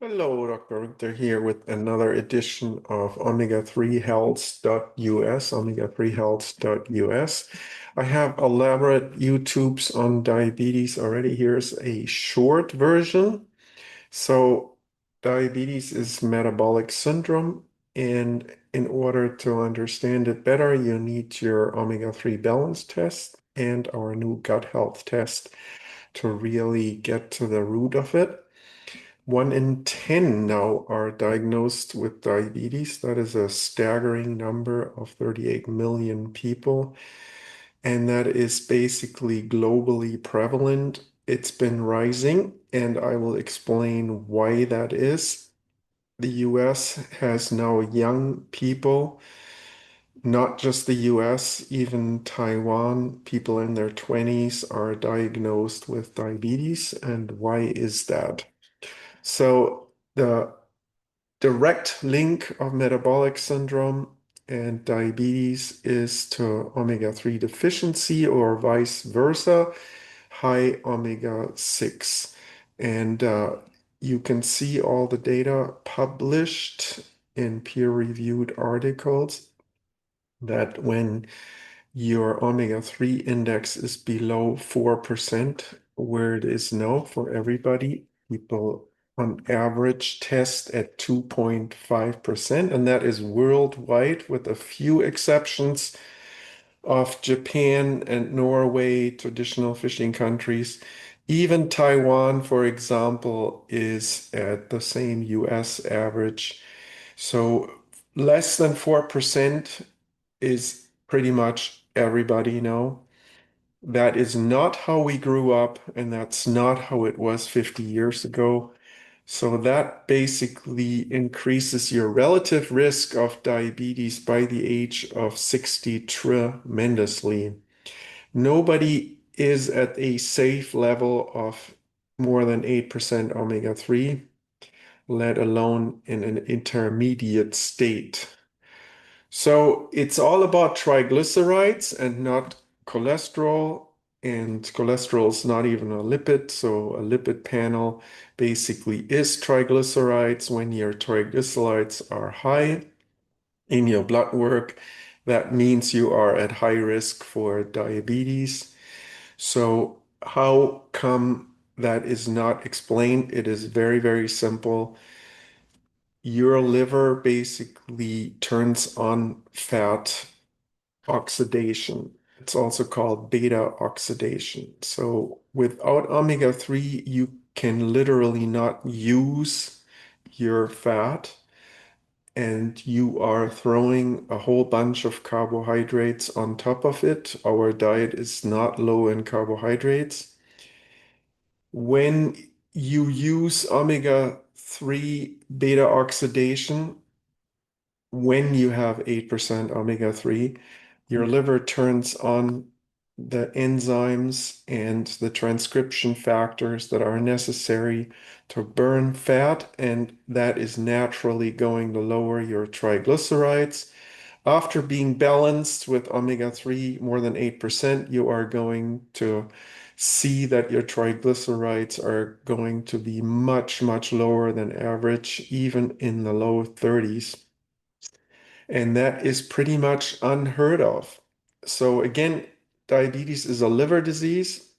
Hello, Dr. Richter here with another edition of omega3health.us, omega3health.us. I have elaborate YouTubes on diabetes already. Here's a short version. So, diabetes is metabolic syndrome, and in order to understand it better, you need your omega-3 balance test and our new gut health test to really get to the root of it. 1 in 10 now are diagnosed with diabetes. That is a staggering number of 38 million people. And that is basically globally prevalent. It's been rising, and I will explain why that is. The US has now young people, not just the US, even Taiwan, people in their 20s are diagnosed with diabetes. And why is that? So, the direct link of metabolic syndrome and diabetes is to omega-3 deficiency or vice versa, high omega-6. And you can see all the data published in peer-reviewed articles that when your omega-3 index is below 4%, where it is now for everybody, people on average test at 2.5%, and that is worldwide with a few exceptions of Japan and Norway, traditional fishing countries. Even Taiwan, for example, is at the same US average. So less than 4% is pretty much everybody now. That is not how we grew up, and that's not how it was 50 years ago. So that basically increases your relative risk of diabetes by the age of 60 tremendously. Nobody is at a safe level of more than 8% omega-3, let alone in an intermediate state. So it's all about triglycerides and not cholesterol. And cholesterol is not even a lipid. So a lipid panel basically is triglycerides. When your triglycerides are high in your blood work, that means you are at high risk for diabetes. So how come that is not explained? It is very, very simple. Your liver basically turns on fat oxidation. It's also called beta oxidation. So without omega-3, you can literally not use your fat, and you are throwing a whole bunch of carbohydrates on top of it. Our diet is not low in carbohydrates. When you use omega-3 beta oxidation, when you have 8% omega-3, your liver turns on the enzymes and the transcription factors that are necessary to burn fat, and that is naturally going to lower your triglycerides. After being balanced with omega-3 more than 8%, you are going to see that your triglycerides are going to be much, much lower than average, even in the low 30s. And that is pretty much unheard of. So again, diabetes is a liver disease,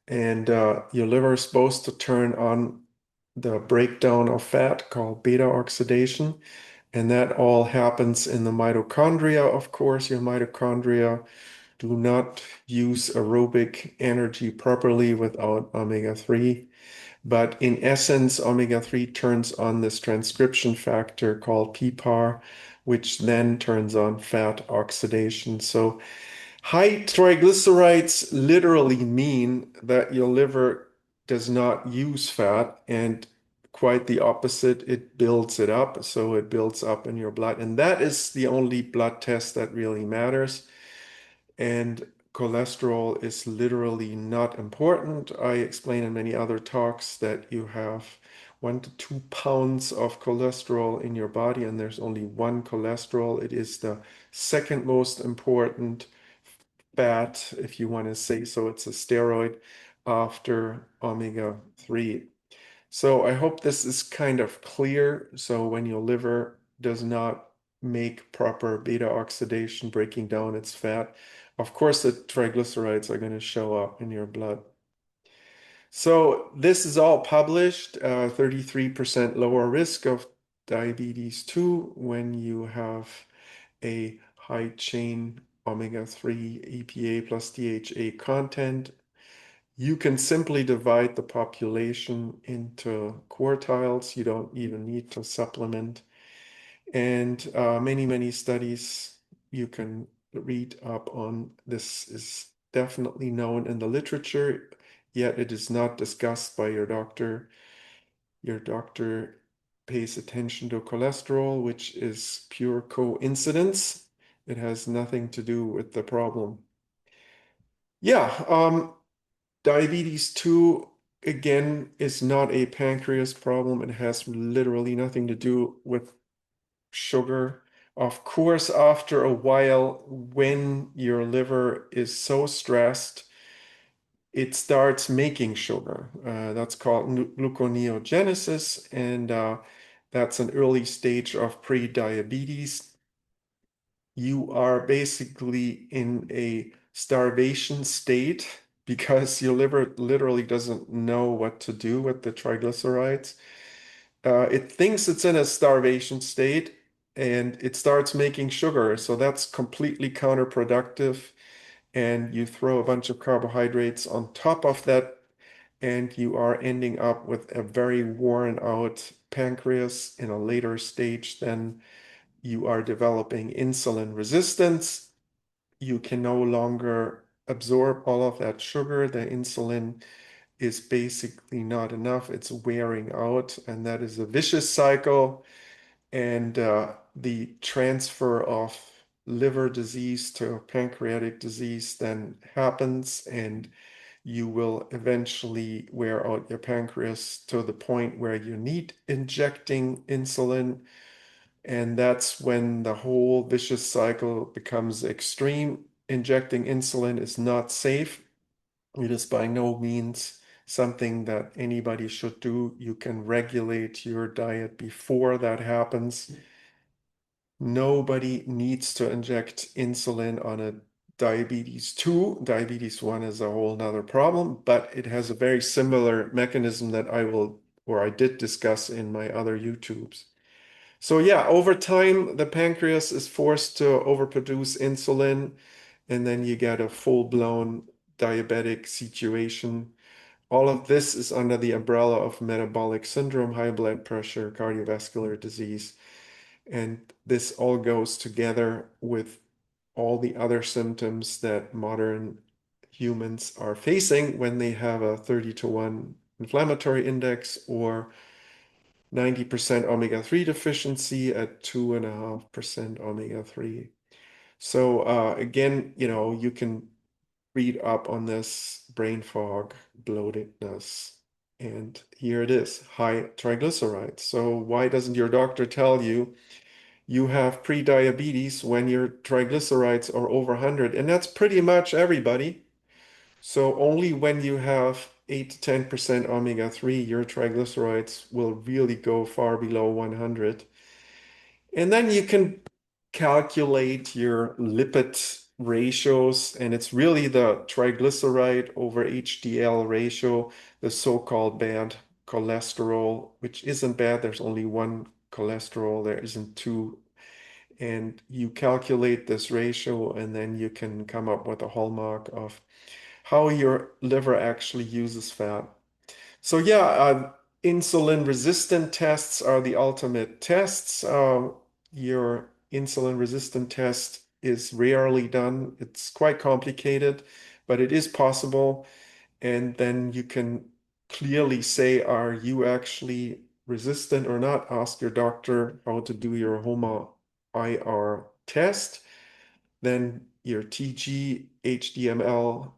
and your liver is supposed to turn on the breakdown of fat called beta oxidation. And that all happens in the mitochondria. Of course, your mitochondria do not use aerobic energy properly without omega-3. But in essence, omega-3 turns on this transcription factor called PPAR, which then turns on fat oxidation. So high triglycerides literally mean that your liver does not use fat, and quite the opposite, it builds it up. So it builds up in your blood. And that is the only blood test that really matters. And cholesterol is literally not important. I explain in many other talks that you have 1 to 2 pounds of cholesterol in your body, and there's only one cholesterol. It is the second most important fat, if you want to say so. It's a steroid after omega-3. So I hope this is kind of clear. So when your liver does not make proper beta oxidation, breaking down its fat, of course the triglycerides are going to show up in your blood. So this is all published, 33% lower risk of diabetes 2 when you have a high chain omega-3 EPA plus DHA content. You can simply divide the population into quartiles. You don't even need to supplement. And many studies you can read up on. This is definitely known in the literature, yet it is not discussed by your doctor. Your doctor pays attention to cholesterol, which is pure coincidence. It has nothing to do with the problem. Yeah, diabetes 2, again, is not a pancreas problem. It has literally nothing to do with sugar. Of course, after a while, when your liver is so stressed, it starts making sugar. That's called gluconeogenesis, and that's an early stage of pre-diabetes. You are basically in a starvation state because your liver literally doesn't know what to do with the triglycerides. It thinks it's in a starvation state and it starts making sugar. So that's completely counterproductive. And you throw a bunch of carbohydrates on top of that, and you are ending up with a very worn out pancreas in a later stage. Then you are developing insulin resistance. You can no longer absorb all of that sugar. The insulin is basically not enough. It's wearing out, and that is a vicious cycle. And the transfer of liver disease to pancreatic disease then happens, and you will eventually wear out your pancreas to the point where you need injecting insulin. And that's when the whole vicious cycle becomes extreme. Injecting insulin is not safe. It is by no means something that anybody should do. You can regulate your diet before that happens. Nobody needs to inject insulin on a diabetes 2. Diabetes 1 is a whole nother problem, but it has a very similar mechanism that I will, or I did discuss in my other YouTubes. So yeah, over time, the pancreas is forced to overproduce insulin, and then you get a full-blown diabetic situation. All of this is under the umbrella of metabolic syndrome, high blood pressure, cardiovascular disease. And this all goes together with all the other symptoms that modern humans are facing when they have a 30 to 1 inflammatory index or 90% omega-3 deficiency at 2.5% omega-3. So again, you can read up on this brain fog, bloatedness, and here it is, high triglycerides. So why doesn't your doctor tell you you have pre-diabetes when your triglycerides are over 100? And that's pretty much everybody. So only when you have 8 to 10% omega-3, your triglycerides will really go far below 100. And then you can calculate your lipid ratios, and it's really the triglyceride over HDL ratio, the so-called bad cholesterol, which isn't bad. There's only one cholesterol, there isn't two. And you calculate this ratio, and then you can come up with a hallmark of how your liver actually uses fat. So yeah, insulin resistant tests are the ultimate tests. Your insulin resistant test is rarely done. It's quite complicated, but it is possible. And then you can clearly say, are you actually resistant or not? Ask your doctor how to do your HOMA-IR test. Then your TG, HDL,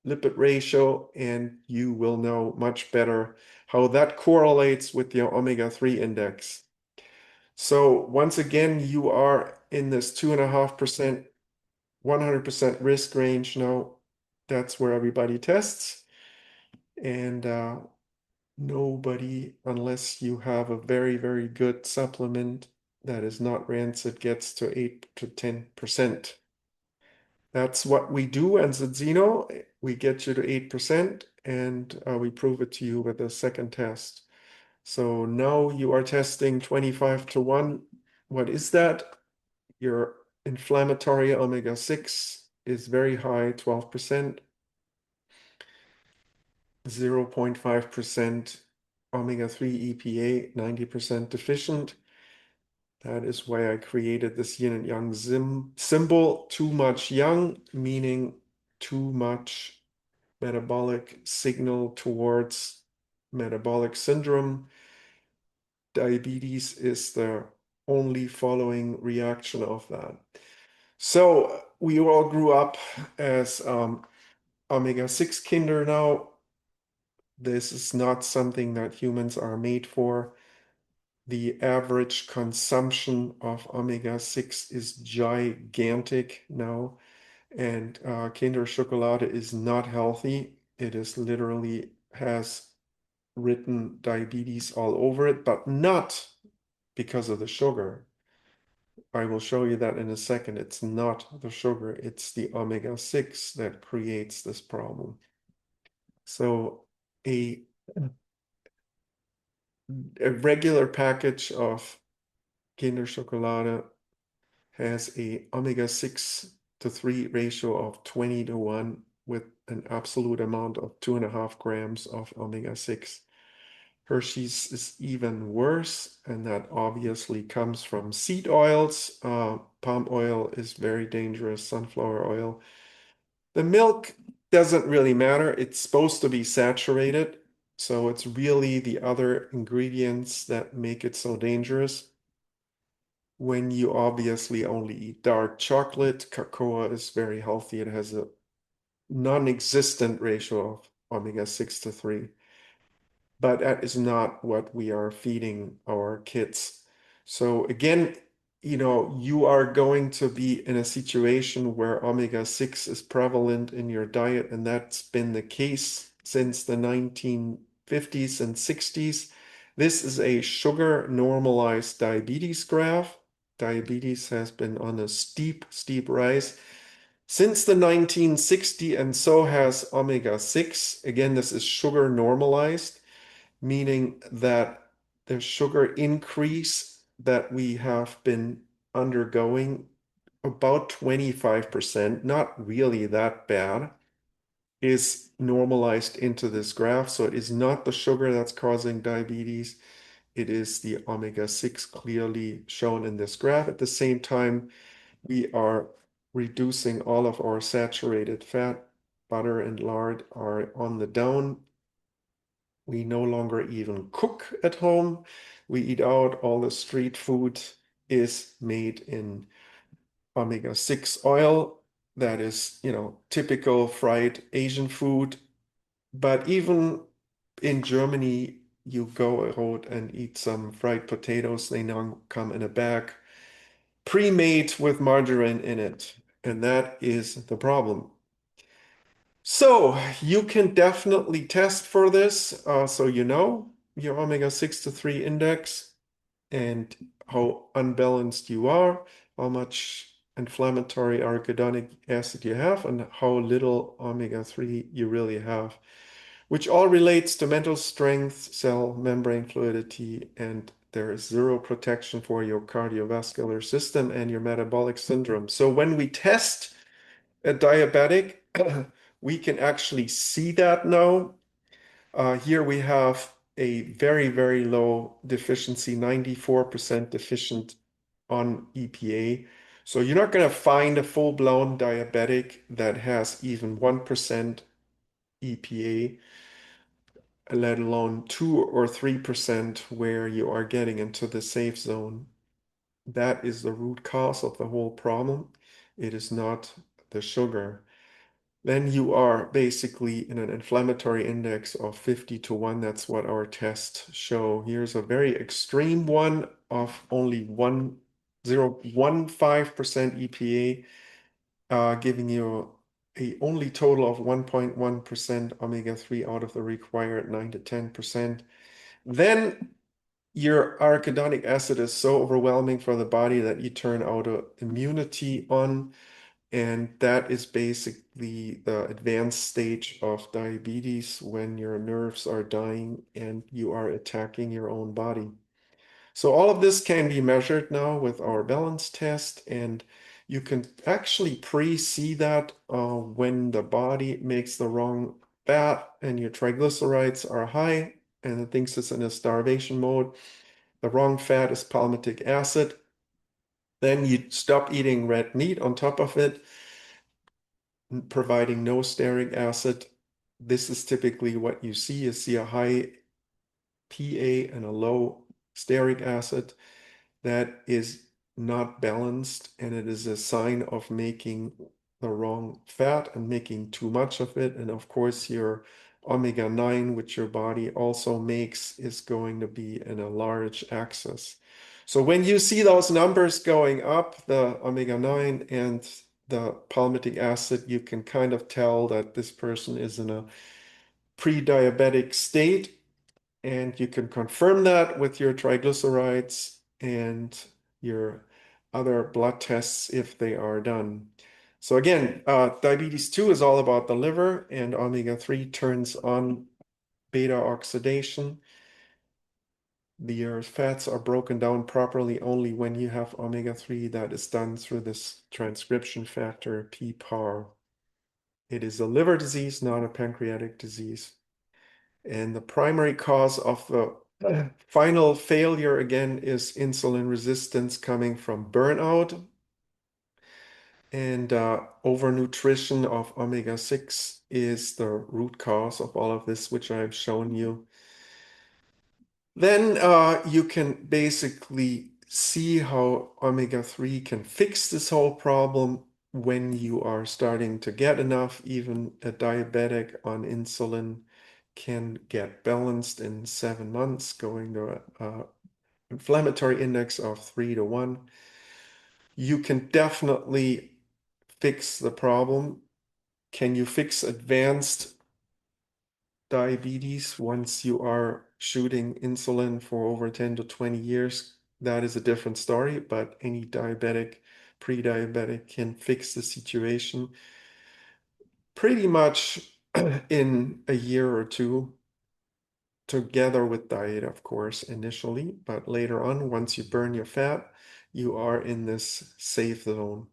lipid ratio, and you will know much better how that correlates with your omega-3 index. So once again, you are in this 2.5%, 100% risk range now. That's where everybody tests. And Nobody, unless you have a very, very good supplement that is not rancid, gets to 8 to 10%. That's what we do as a Zeno. We get you to 8% and we prove it to you with a second test. So now you are testing 25 to 1. What is that? Your inflammatory omega-6 is very high, 12%, 0.5% omega-3 EPA, 90% deficient. That is why I created this yin and yang symbol. Too much yang, meaning too much metabolic signal towards metabolic syndrome. Diabetes is the only following reaction of that. So we all grew up as omega-6 kinder now. This is not something that humans are made for. The average consumption of omega-6 is gigantic now, and Kinder Schokolade is not healthy. It is literally has written diabetes all over it, but not because of the sugar. I will show you that in a second. It's not the sugar, it's the omega-6 that creates this problem. So a regular package of Kinder Schokolade has a omega-6 to 3 ratio of 20 to 1 with an absolute amount of 2.5 grams of omega-6. Hershey's is even worse, and that obviously comes from seed oils. Palm oil is very dangerous, sunflower oil. The milk doesn't really matter. It's supposed to be saturated, so it's really the other ingredients that make it so dangerous. When you obviously only eat dark chocolate, cocoa is very healthy. It has a non-existent ratio of omega-6 to 3. But that is not what we are feeding our kids. So again, you are going to be in a situation where omega-6 is prevalent in your diet, and that's been the case since the 1950s and 60s. This is a sugar normalized diabetes graph. Diabetes has been on a steep, steep rise since the 1960s, and so has omega-6. Again, this is sugar normalized, meaning that the sugar increase that we have been undergoing, about 25%, not really that bad, is normalized into this graph. So it is not the sugar that's causing diabetes. It is the omega-6 clearly shown in this graph. At the same time, we are reducing all of our saturated fat. Butter and lard are on the down. We no longer even cook at home. We eat out. All the street food is made in omega-6 oil. That is, typical fried Asian food. But even in Germany, you go out and eat some fried potatoes. They now come in a bag, pre-made with margarine in it. And that is the problem. So you can definitely test for this. So you know your omega-6 to 3 index and how unbalanced you are, how much inflammatory arachidonic acid you have, and how little omega-3 you really have, which all relates to mental strength, cell membrane fluidity, and there is zero protection for your cardiovascular system and your metabolic syndrome. So when we test a diabetic, we can actually see that now. Here we have a very, very low deficiency, 94% deficient on EPA. So you're not going to find a full-blown diabetic that has even 1% EPA, let alone 2 or 3% where you are getting into the safe zone. That is the root cause of the whole problem. It is not the sugar. Then you are basically in an inflammatory index of 50 to 1. That's what our tests show. Here's a very extreme one of only 0.15% EPA, giving you a only total of 1.1% omega-3 out of the required 9 to 10%, then your arachidonic acid is so overwhelming for the body that you turn autoimmunity on, and that is basically the advanced stage of diabetes when your nerves are dying and you are attacking your own body. So all of this can be measured now with our balance test, and you can actually pre-see that when the body makes the wrong fat and your triglycerides are high and it thinks it's in a starvation mode. The wrong fat is palmitic acid. Then you stop eating red meat on top of it, providing no stearic acid. This is typically what you see. You see a high PA and a low stearic acid. That is not balanced, and it is a sign of making the wrong fat and making too much of it. And of course, your omega-9, which your body also makes, is going to be in a large excess. So when you see those numbers going up, the omega-9 and the palmitic acid, you can kind of tell that this person is in a pre-diabetic state. And you can confirm that with your triglycerides and your other blood tests if they are done. So again, diabetes 2 is all about the liver, and omega-3 turns on beta oxidation. Your fats are broken down properly only when you have omega-3. That is done through this transcription factor, PPAR. It is a liver disease, not a pancreatic disease. And the primary cause of the final failure, again, is insulin resistance coming from burnout and overnutrition of omega-6 is the root cause of all of this, which I've shown you. Then you can basically see how omega-3 can fix this whole problem when you are starting to get enough. Even a diabetic on insulin can get balanced in 7 months, going to an inflammatory index of 3 to 1. You can definitely fix the problem. Can you fix advanced diabetes once you are shooting insulin for over 10 to 20 years? That is a different story, but any diabetic, pre-diabetic can fix the situation pretty much in a year or two, together with diet, of course, initially, but later on, once you burn your fat, you are in this safe zone.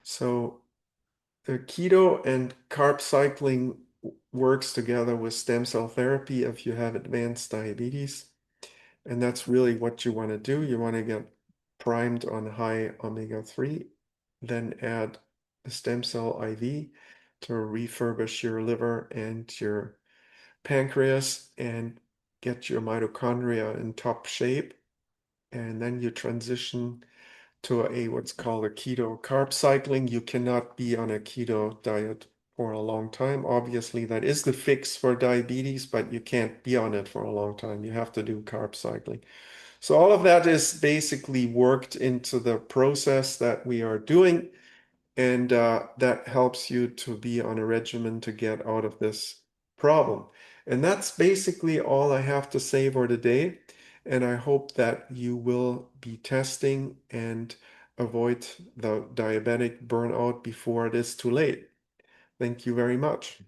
So the keto and carb cycling works together with stem cell therapy if you have advanced diabetes. And that's really what you want to do. You want to get primed on high omega-3, then add a stem cell IV to refurbish your liver and your pancreas and get your mitochondria in top shape. And then you transition to a what's called a keto carb cycling. You cannot be on a keto diet for a long time. Obviously, that is the fix for diabetes, but you can't be on it for a long time. You have to do carb cycling. So all of that is basically worked into the process that we are doing, and that helps you to be on a regimen to get out of this problem. And that's basically all I have to say for today. And I hope that you will be testing and avoid the diabetic burnout before it is too late. Thank you very much.